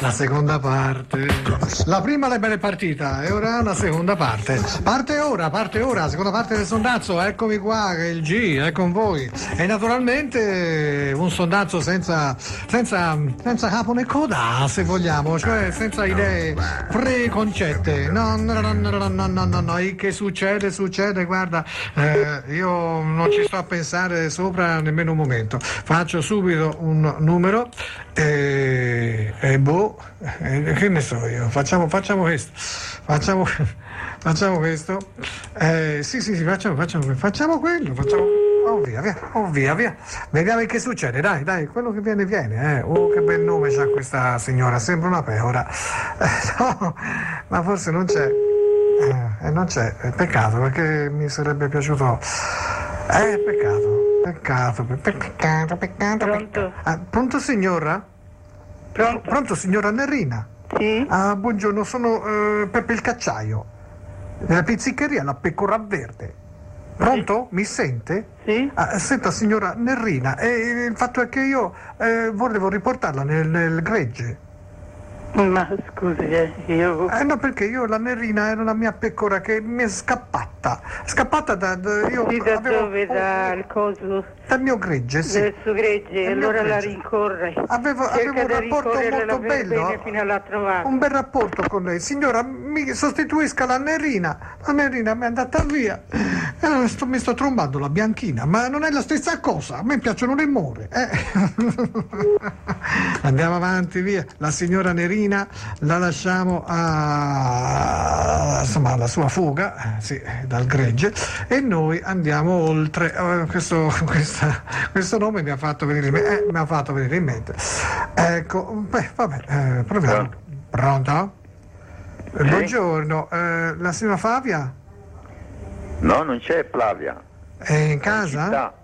La seconda parte. La prima è bene partita e ora la seconda parte. Parte ora, la seconda parte del sondazzo. Eccomi qua, che il G è con voi. E naturalmente un sondazzo senza capo né coda, se vogliamo, cioè senza idee preconcette. No. Che succede, guarda, io non ci sto a pensare sopra nemmeno un momento. Faccio subito un numero che ne so io, facciamo questo, facciamo questo, sì, facciamo quello, via, vediamo che succede, dai, quello che viene, oh che bel nome c'ha questa signora, sembra una pecora, no, ma forse non c'è, peccato, perché mi sarebbe piaciuto, peccato. Pronto? Pronto signora? Pronto signora Nerina? Sì? Buongiorno, sono Peppe il Cacciaio, della pizzicheria La Pecora Verde. Pronto? Mi sente? Sì? Senta signora Nerina, il fatto è che io volevo riportarla nel gregge. Ma scusi, io... No, perché io la Nerina era la mia pecora che mi è scappata io Sì, da avevo, dove? Dal coso? dal mio gregge, sì. Del suo gregge, allora la gregge. rincorre. Avevo Cerca un di rapporto rincorrerla molto per bello, bene fino alla trovata. un bel rapporto con lei. Signora, mi sostituisca la Nerina mi è andata via. Mi sto trombando la bianchina, ma non è la stessa cosa, a me piacciono le more. Andiamo avanti, via. La signora Nerina la lasciamo alla sua fuga, sì, dal gregge, e noi andiamo oltre. Questo nome mi ha fatto venire in mente. Ecco, proviamo. Pronto? Sì. Buongiorno, la signora Flavia? No, non c'è Flavia. È in casa?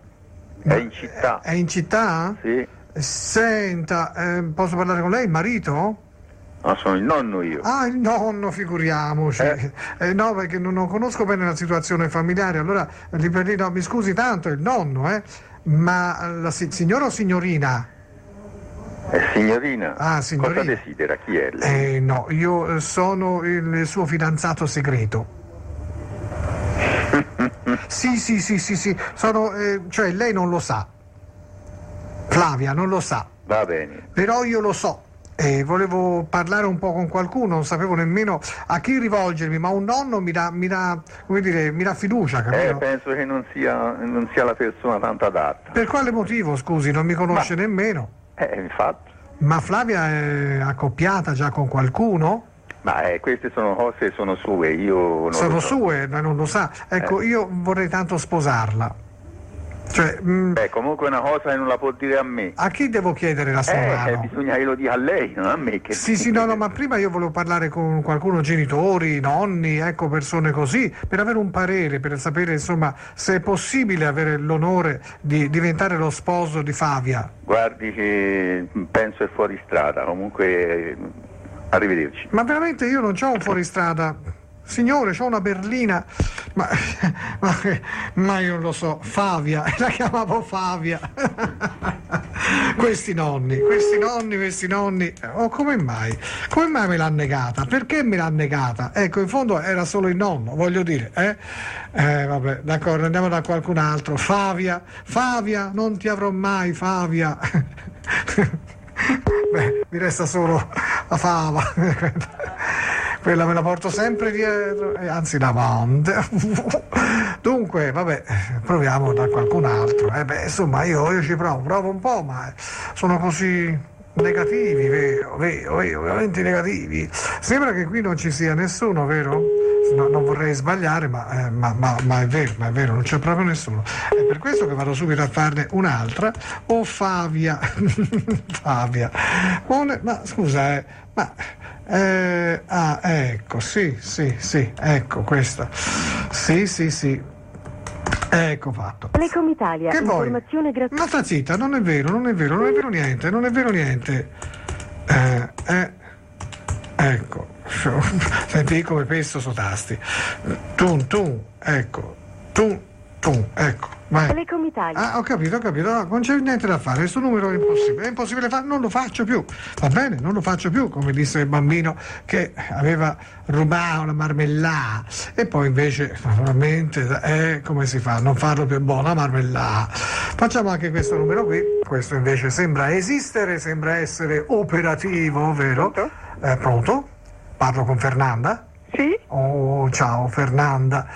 È in città. È in città? Sì. Senta, posso parlare con lei, il marito? No, sono il nonno io. Il nonno, figuriamoci. No, perché non conosco bene la situazione familiare, allora mi scusi tanto, il nonno, ma la signora o signorina? Signorina. Signorina. Cosa desidera? Chi è lei? No, io sono il suo fidanzato segreto. Sì, cioè lei non lo sa. Flavia non lo sa. Va bene. Però io lo so. Volevo parlare un po' con qualcuno, non sapevo nemmeno a chi rivolgermi, ma un nonno mi dà fiducia, capito? Penso che non sia la persona tanto adatta. Per quale motivo, scusi, non mi conosce nemmeno? Infatti. Ma Flavia è accoppiata già con qualcuno? Ma queste sono cose, sono sue, io non Sono lo so. sue, ma non lo sa. Ecco, io vorrei tanto sposarla. Cioè, comunque è una cosa che non la può dire a me. a chi devo chiedere la sua mano? Bisogna che lo dica a lei, non a me. No, ma prima io volevo parlare con qualcuno, genitori, nonni, ecco, persone così, per avere un parere, per sapere insomma se è possibile avere l'onore di diventare lo sposo di Flavia. Guardi che penso è fuori strada, comunque arrivederci. Ma veramente io non c'ho un fuoristrada. Signore, c'ho una berlina, ma io non lo so, Flavia, la chiamavo Flavia. Questi nonni, come mai me l'ha negata? Perché me l'ha negata? Ecco, in fondo era solo il nonno, voglio dire, vabbè, d'accordo, andiamo da qualcun altro. Flavia, non ti avrò mai, Flavia. Mi resta solo la fava. Quella me la porto sempre dietro, anzi davanti. Dunque, vabbè, proviamo da qualcun altro. Insomma, io ci provo un po', ma sono così negativi, vero, veramente negativi. Sembra che qui non ci sia nessuno, vero? No, non vorrei sbagliare, ma è vero, non c'è proprio nessuno. È per questo che vado subito a farne un'altra. Flavia. Ma scusa, ecco, sì, ecco questa. Sì. Ecco fatto. Telecom Italia, Che vuoi? informazione gratuita. Ma sta zitta, non è vero niente. Ecco. Senti come pesto so tasti. Tum, ecco. Ecco. Vai. Telecom Italia. Ah, ho capito, no, non c'è niente da fare, questo numero è impossibile fare, non lo faccio più, va bene, non lo faccio più, come disse il bambino che aveva rubato la marmellata e poi invece naturalmente come si fa a non farlo più buona marmellata. Facciamo anche questo numero qui, questo invece sembra esistere, sembra essere operativo, vero? Pronto? Pronto? Parlo con Fernanda? Sì? Oh, ciao Fernanda,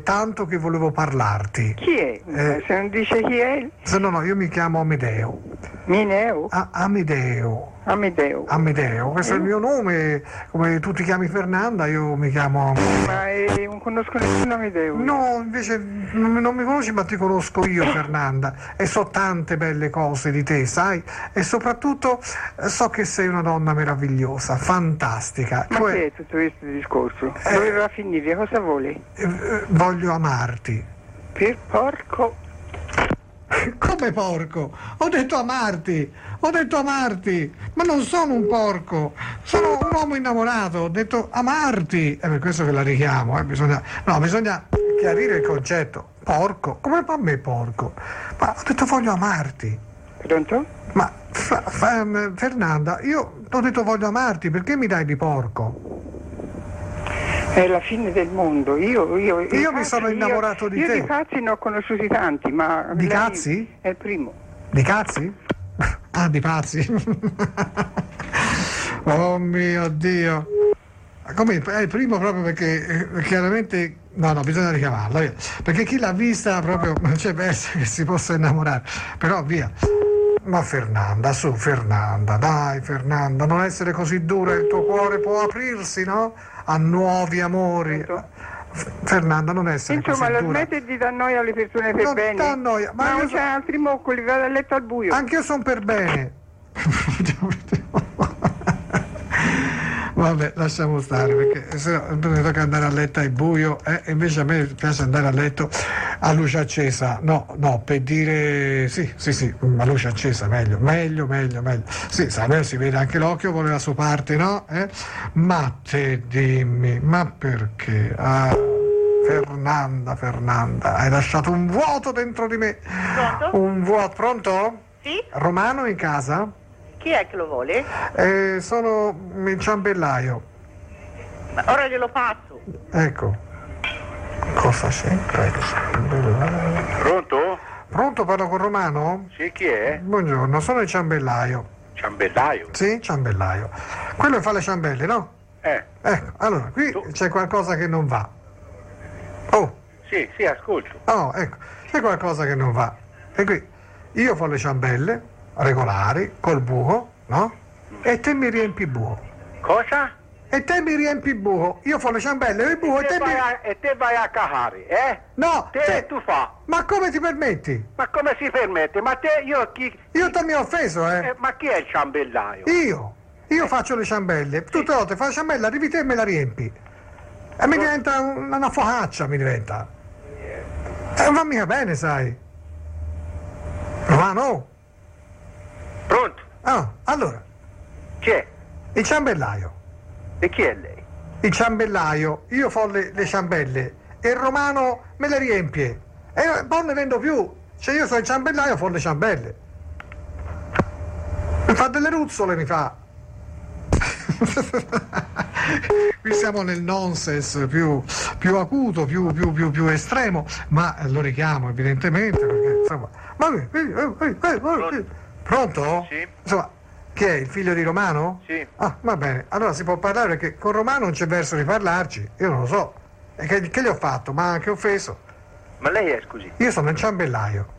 tanto che volevo parlarti. Chi è? Se non dice chi è? Se no, io mi chiamo Amedeo. Mineo? Amedeo. Amedeo. Amedeo, questo è il mio nome, come tu ti chiami Fernanda, io mi chiamo... Ma non conosco nessun Amedeo. No, invece non mi conosci, ma ti conosco io Fernanda, e so tante belle cose di te, sai? E soprattutto so che sei una donna meravigliosa, fantastica. Ma che è tutto questo discorso? Dove va a finire? Cosa vuole? Voglio amarti. Per porco? Come porco? Ho detto amarti, ma non sono un porco, sono un uomo innamorato, ho detto amarti, è per questo che la richiamo, bisogna chiarire il concetto, porco, come fa a me porco? Ma ho detto voglio amarti. Pronto? Ma Fernanda, io ho detto voglio amarti, perché mi dai di porco? È la fine del mondo. Io mi sono innamorato di te. Io di cazzi ne ho conosciuti tanti, ma... Di lei cazzi? È il primo. Di cazzi? Ah, di pazzi. Oh mio Dio. Come è il primo proprio perché chiaramente no, bisogna richiamarla, via. Perché chi l'ha vista proprio non c'è verso che si possa innamorare. Però via. Ma Fernanda, su Fernanda, dai Fernanda, non essere così dura, il tuo cuore può aprirsi, no? A nuovi amori. Fernanda, non essere Insomma, così la dura. smette di dar noia alle persone per Non bene. dà noia, ma Ma io non c'è altri moccoli, vado a letto al buio. Anche io sono per bene. Vabbè, lasciamo stare perché se no mi tocca andare a letto al buio e invece a me piace andare a letto a luce accesa. No, per dire sì, a luce accesa, meglio. Sì, a me si vede anche l'occhio, vuole la sua parte, no? Ma te dimmi, ma perché? Fernanda, hai lasciato un vuoto dentro di me. Pronto? Un vuoto, pronto? Sì? Romano in casa? Chi è che lo vuole? Sono il ciambellaio. Ma ora glielo passo. Ecco. Cosa c'entra il ciambellaio? Pronto? Pronto, parlo con Romano? Sì, chi è? Buongiorno, sono il ciambellaio. Ciambellaio? Sì, ciambellaio. Quello che fa le ciambelle, no? Ecco, allora, qui c'è qualcosa che non va. Oh, Sì, ascolto. oh, ecco, c'è qualcosa che non va. E qui, io fo le ciambelle regolari, col buco, no? E te mi riempi il buco. Cosa? E te mi riempi il buco. Io fo le ciambelle e il buco e te mi... E te vai a cagare, eh? No, Te tu fa. ma come ti permetti? Ma come si permette? Ma te, io chi... Io ti mi ho offeso, ma chi è il ciambellaio? Io faccio le ciambelle, tutte le volte fai la ciambella, arrivi te e me la riempi. E mi diventa una focaccia, mi diventa. E non va mica bene, sai. Romano? Pronto? Ah, allora, Chi è? il ciambellaio. E chi è lei? Il ciambellaio, io fo le ciambelle e il Romano me le riempie. E poi non ne vendo più. Cioè io sono il ciambellaio, fo le ciambelle. Mi fa delle ruzzole, mi fa. Qui siamo nel nonsense più acuto, più estremo, ma lo richiamo evidentemente perché insomma. Pronto? Sì. Insomma, chi è? Il figlio di Romano? Sì. Ah, va bene, allora si può parlare perché con Romano non c'è verso di parlarci, io non lo so. E che gli ho fatto? Ma anche offeso. Ma lei è, scusi? Io sono il ciambellaio.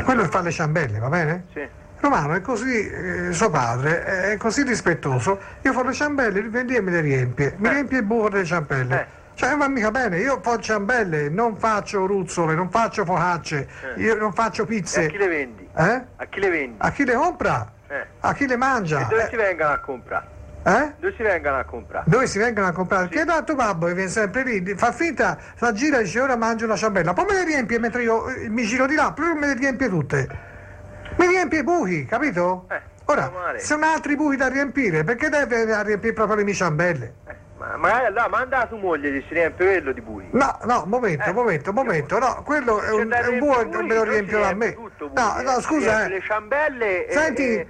Quello che fa le ciambelle, va bene? Sì. Romano è così, suo padre è così rispettoso, io faccio le ciambelle, vendi e me le riempie, mi riempie il buco delle ciambelle. Cioè non va mica bene, io faccio ciambelle, non faccio ruzzole, non faccio focacce, io non faccio E pizze. a chi le vendi? Eh? A chi le vendi? A chi le compra? A chi le mangia? E dove si vengono a comprare? Dove si vengono a comprare? Dove si vengono a comprare? Chiedo a tuo babbo che viene sempre lì, fa finta, fa gira e dice ora mangio una ciambella, poi me le riempie mentre io mi giro di là, poi me le riempie tutte. Mi riempie i buchi, capito? Ora, male. se sono altri buchi da riempire, perché deve riempire proprio le mie ciambelle? Ma magari allora manda a tua moglie che si riempie quello di bui. No, momento, no, quello è un buo e me lo riempio da me. No, scusa, Le ciambelle Senti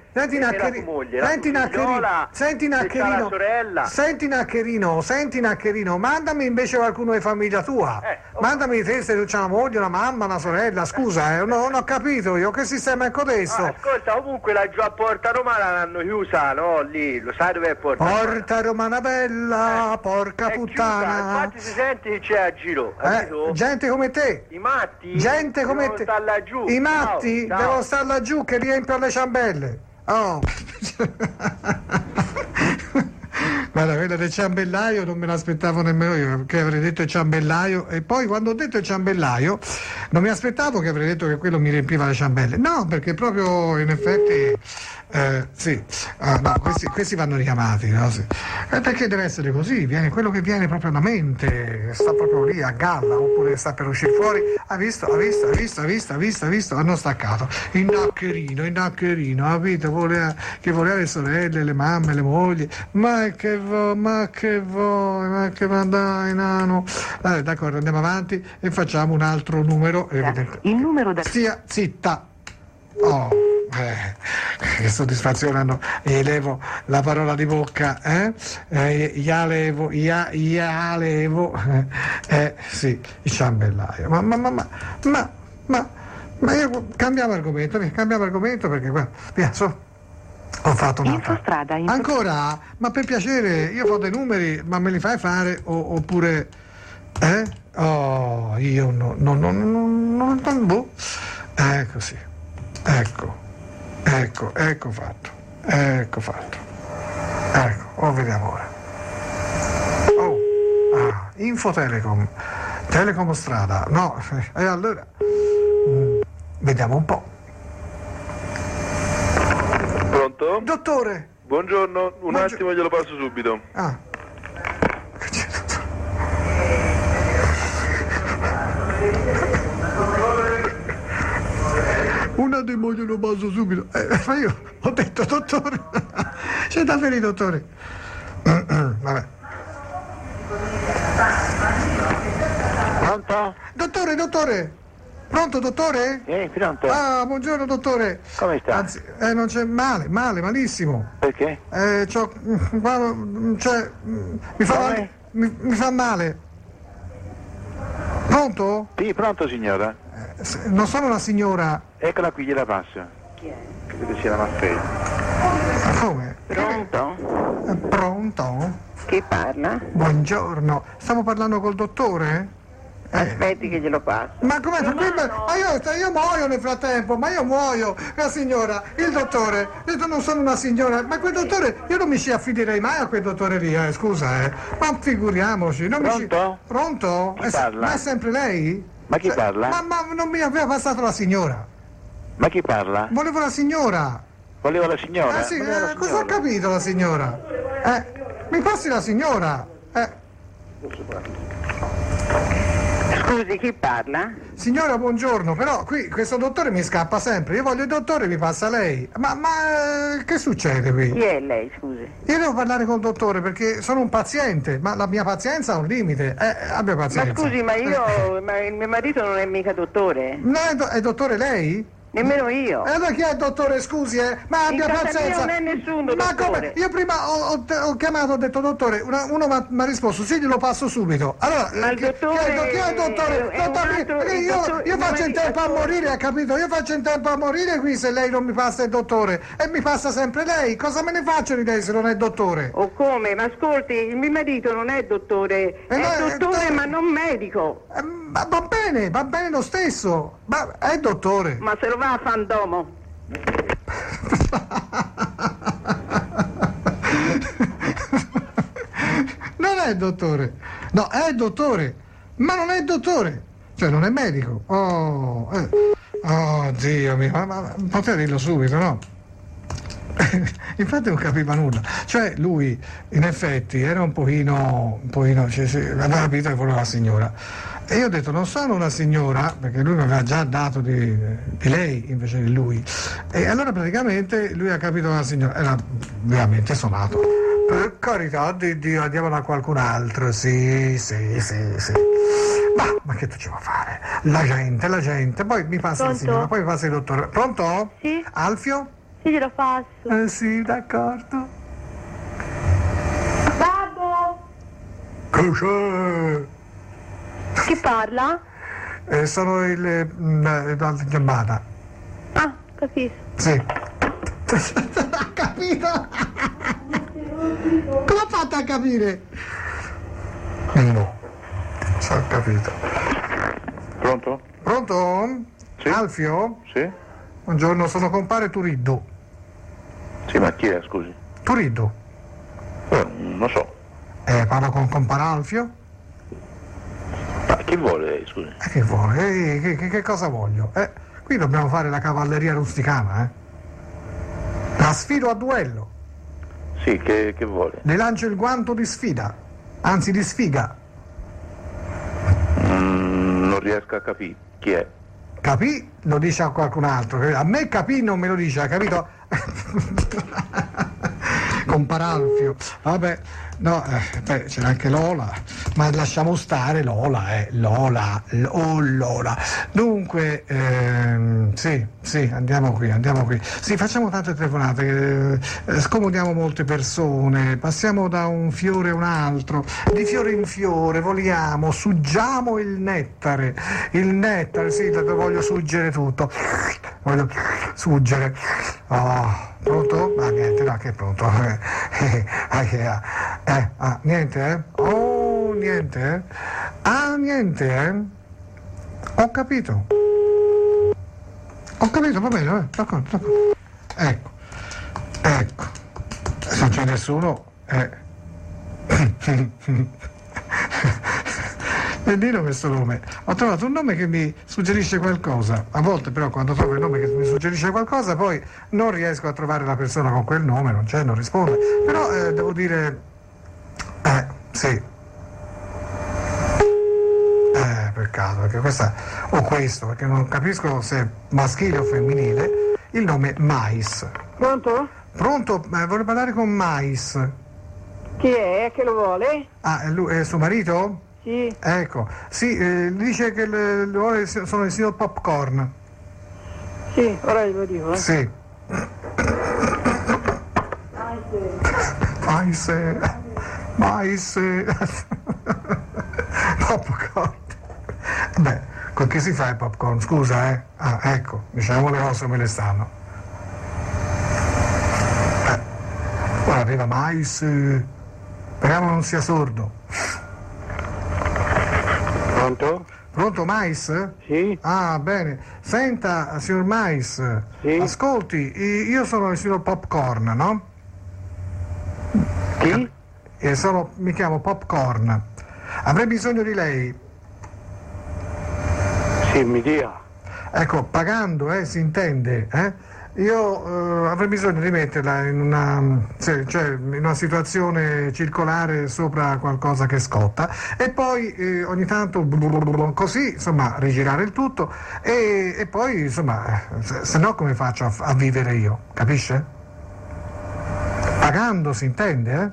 Naccherino, mandami invece qualcuno di famiglia tua. Mandami te se c'è una moglie, una mamma, una sorella, scusa, non ho capito io, che sistema è codesto? Ascolta, comunque la giù a Porta Romana l'hanno chiusa, no? Lì, lo sai dov'è Porta Romana bella, porca puttana. Chiusa, infatti si sente che c'è a giro, capito? Gente come te. I matti? Gente come te. Sta laggiù. I matti Ciao. devono stare laggiù che riempiono le ciambelle. Oh. Guarda, quella del ciambellaio non me l'aspettavo nemmeno io, che avrei detto il ciambellaio, e poi quando ho detto il ciambellaio non mi aspettavo che avrei detto che quello mi riempiva le ciambelle. No, perché proprio in effetti sì, no, questi vanno richiamati, no? Sì. Perché deve essere così, viene quello che viene proprio alla mente, sta proprio lì a galla, oppure sta per uscire fuori. Ha visto, hanno staccato. Il Naccherino, capito? Che voleva le sorelle, le mamme, le mogli, ma che dai, nano. D'accordo, andiamo avanti e facciamo un altro numero. Il numero da... Stia zitta. Oh, che soddisfazione hanno. Gli levo la parola di bocca, levo, sì, il ciambellaio. Ma io cambiamo argomento perché qua, via, ho fatto un'altra. Infostrada. Ancora? Ma per piacere, io ho dei numeri, ma me li fai fare oppure... Oh, io non boh. Così. Ecco fatto. Ecco, vediamo ora. Infotelecom. Telecom strada. No, e allora... vediamo un po'. Pronto? Dottore! Buongiorno, un attimo glielo passo subito. Un attimo glielo passo subito. Ma io ho detto dottore. C'è da ferire, dottore. Vabbè. Pronto? Dottore! Pronto, dottore? Pronto. Buongiorno, dottore. Come sta? Anzi, non c'è malissimo. Perché? Mi fa male. Pronto? Sì, pronto signora. Non sono una signora. Eccola qui, gliela passo. Chi è? Credo sia la Maffei. Come? Pronto? Pronto? Chi parla? Buongiorno. Stiamo parlando col dottore? Aspetti che glielo passo. Ma com'è? Ma io muoio nel frattempo, la signora, il dottore, io non sono una signora, ma quel dottore, io non mi ci affiderei mai a quel dottore lì, scusa, ma figuriamoci. Pronto? Pronto? Chi parla? Ma è sempre lei? Ma chi parla? Ma non mi aveva passato la signora. Ma chi parla? Volevo la signora. Voleva la signora? Sì, Voleva la cosa signora? ho capito la signora? Mi passi la signora? Scusi, chi parla? Signora, buongiorno, però qui questo dottore mi scappa sempre, io voglio il dottore, mi passa lei. Ma che succede qui? Chi è lei, scusi? Io devo parlare col dottore perché sono un paziente, ma la mia pazienza ha un limite. Abbia pazienza. Ma scusi, ma il mio marito non è mica dottore? No, è dottore lei? Nemmeno io. E allora chi è il dottore, scusi, Ma abbia In casa pazienza. mia non è nessuno, Ma dottore. come? Io prima ho chiamato, ho detto dottore, uno mi ha risposto, sì, glielo passo subito. Allora, Ma il dottore chi è il dottore? è un altro- Perché il io dottore- faccio in tempo a morire, ha capito? Io faccio in tempo a morire qui se lei non mi passa il dottore. E mi passa sempre lei. Cosa me ne faccio di lei se non è dottore? O come? Ma ascolti, il mio marito non è dottore, no, è dottore ma non medico. Ma va bene lo stesso. Ma è dottore. Ma se lo va a fandomo. Non è dottore. No, è dottore. Ma non è dottore. Cioè non è medico. Oh, Dio mio, ma potete dirlo subito, no? Infatti non capiva nulla. Cioè lui in effetti era un pochino aveva capito che voleva la signora. E io ho detto non sono una signora, perché lui mi aveva già dato di lei invece di lui. E allora praticamente lui ha capito che la signora era veramente suonato. Per carità di Dio, andiamo da qualcun altro, sì. Ma che tu ci vuoi fare? La gente, poi mi passa il Pronto? signore, poi mi passa il dottore. Pronto? Sì? Alfio? Sì, glielo passo. Sì, d'accordo. Babbo! Cos'è? Chi parla? Sono la chiamata. Ah, capisco. Sì. Ha capito? Come ha fatto a capire? No. Ci ho capito. Pronto? Pronto? Sì. Alfio? Sì? Buongiorno, sono compare Turiddu. Sì, ma chi è, scusi? Turiddu. Non so. Parlo con compare Alfio? Ma chi vuole lei, scusi? Che vuole? Che cosa voglio? Qui dobbiamo fare la cavalleria rusticana, La sfido a duello. Sì, che vuole? Le lancio il guanto di sfida, anzi di sfiga. Non riesco a capire. Chi è? Capì? Lo dice a qualcun altro. A me capì non me lo dice, ha capito? Compare Alfio. Vabbè, no, c'è anche Lola, ma lasciamo stare Lola, Lola. Dunque, sì, andiamo qui. Sì, facciamo tante telefonate, scomodiamo molte persone, passiamo da un fiore a un altro, di fiore in fiore, voliamo, suggiamo il nettare, sì, lo voglio suggere tutto, voglio suggere. Oh, pronto? Ah, niente, no, che è pronto? Niente, Oh, niente, Ah, niente, Ho capito, va bene, d'accordo. Ecco. Se non c'è nessuno, Bellino questo nome. Ho trovato un nome che mi suggerisce qualcosa. A volte però quando trovo il nome che mi suggerisce qualcosa poi non riesco a trovare la persona con quel nome, non risponde. Però devo dire... sì. Peccato, perché perché non capisco se è maschile o femminile, il nome Mais. Pronto? Pronto? Vorrei parlare con Mais. Chi è? Che lo vuole? Ah, è suo marito? Sì. Ecco, sì, dice che sono il signor Popcorn. Sì, ora glielo dico. Sì. Mais. Popcorn. Beh, con che si fa il popcorn? Scusa, Ah, ecco, diciamo le cose come le stanno. Ora arriva Mais. Speriamo non sia sordo. Pronto? Pronto, Mais? Sì? Ah, bene. Senta, signor Mais, Sì? ascolti, io sono il signor Popcorn, no? Chi? Mi chiamo Popcorn. Avrei bisogno di lei. Sì, mi dia. Ecco, pagando, si intende, Io avrei bisogno di metterla in una situazione circolare sopra qualcosa che scotta e poi ogni tanto così, insomma, rigirare il tutto e poi, insomma, se no come faccio a vivere io, capisce? Pagando si intende,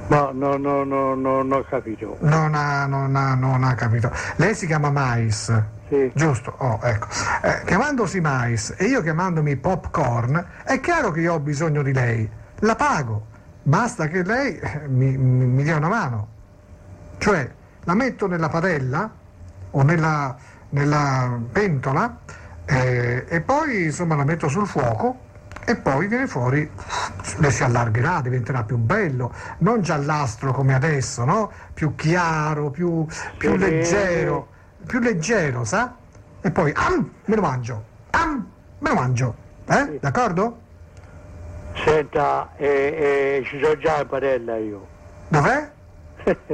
No, non ho capito. Non ha capito. Lei si chiama Mais. Sì. Giusto? Oh, ecco. Chiamandosi Mais e io chiamandomi Popcorn, è chiaro che io ho bisogno di lei. La pago. Basta che lei mi dia una mano. Cioè, la metto nella padella o nella pentola e poi, insomma, la metto sul fuoco e poi viene fuori, le si allargherà, diventerà più bello, non giallastro come adesso, no? Più chiaro, più leggero, sa? E poi me lo mangio, Sì. D'accordo? Senta, ci sono già in padella io. Dov'è?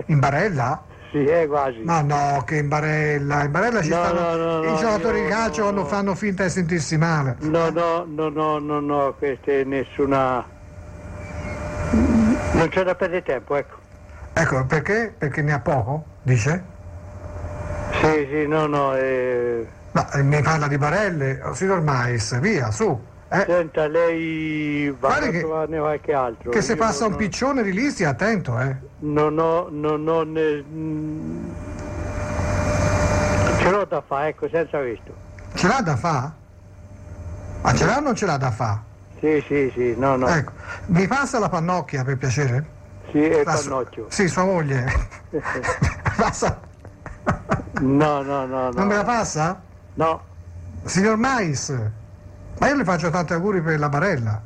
In barella? Sì, quasi. Ma no, che in barella ci stanno i giocatori di calcio fanno finta di sentirsi male. No, questa è nessuna... Non c'è da perdere tempo, ecco. Ecco, perché? Perché ne ha poco, dice? Sì, no, No, mi parla di barelle, signor Mais, via, su. Senta, lei va Guardi a che- trovarne qualche altro. Che se Io passa un non- piccione di lì stia attento, Non ho ce l'ho da fare, ecco, senza questo. Ce l'ha da fa? Ma ce l'ha o non ce l'ha da fa? Sì, no. Ecco, mi passa la pannocchia per piacere? Sì, è La su- pannocchio. Sì, sua moglie. Passa? No. Non me la passa? No, Signor Mais, ma io le faccio tanti auguri per la barella.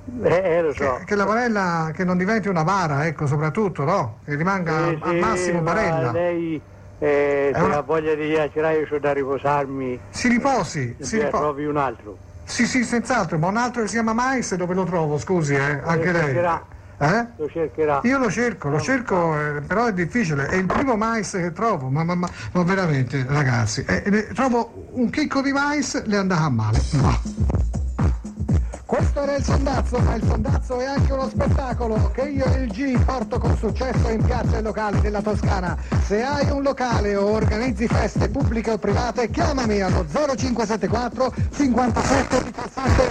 lo so. Che la barella che non diventi una bara, ecco, soprattutto, no? Che rimanga Sì, al massimo ma barella. lei, se una- ha voglia di chiacchierare, io c'ho da riposarmi. Si riposi, Trovi un altro. Sì, senz'altro, ma un altro che si chiama Mais dove lo trovo, scusi, anche lei. cercherà. Lo cercherà. Io lo cerco, però è difficile, è il primo mais che trovo, ma veramente ragazzi, trovo un chicco di mais, le è andata a male. No. Questo era il Sondazzo, ma il Sondazzo è anche uno spettacolo che io e il G porto con successo in piazze e locali della Toscana. Se hai un locale o organizzi feste pubbliche o private, chiamami allo 0574 57 17